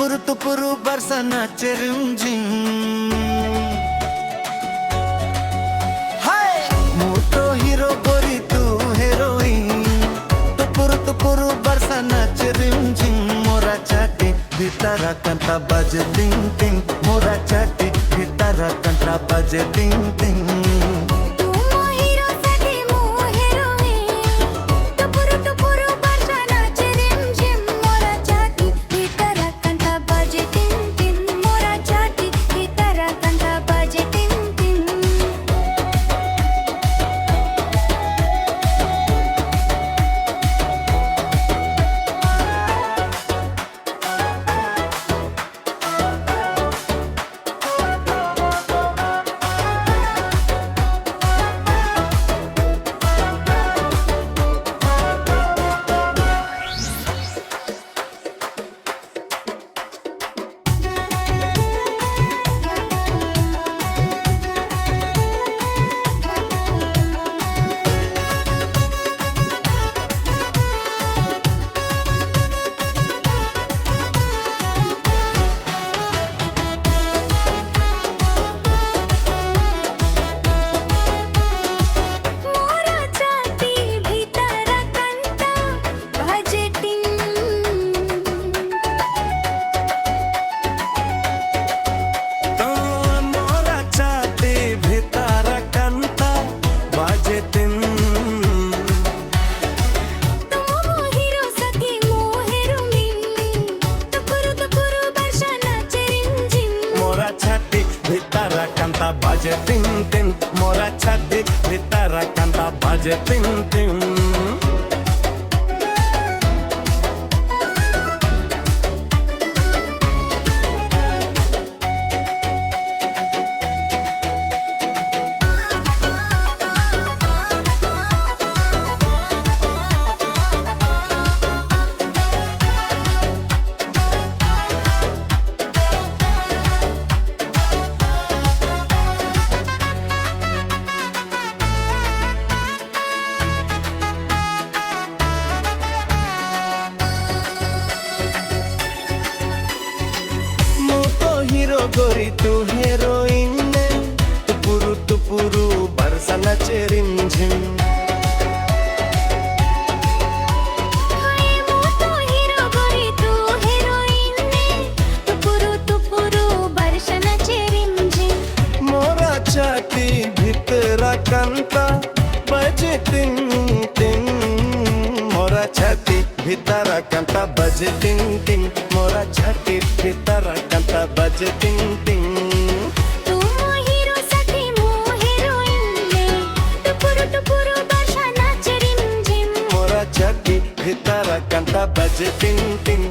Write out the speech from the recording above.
टुपुरु टुपुरु बरसा नाचे रिमझिम। हाय ମୁଁ ତ ହିରୋ ଗୋରି ତୁ ହେରୋଇନ୍। ଟୁପୁରୁ ଟୁପୁରୁ बरसा नाचे रिमझिम। मोरा चाटी भितारा कंटा बाजे टिंग टिंग। मोरा चाटी भितारा कंटा बाजे टिंग टिंग। बाजे टिंग टिंग मोरा छाती भितारा कंटा बाजे टिंग टिंग। हिरो गोरी तू हेरोइन। टुपुरु टुपुरु बरसा नाचे रिमझिम। मोरा छाती भितरा कंटा बजे टिंग टिंग। मोरा छाती भितरा कंटा बजे टिंग टिंग। मोरा छाती भितरा कंटा बजे टिंग टिंग। मोरा छाती भितरा कंटा बजे टिंग टिंग।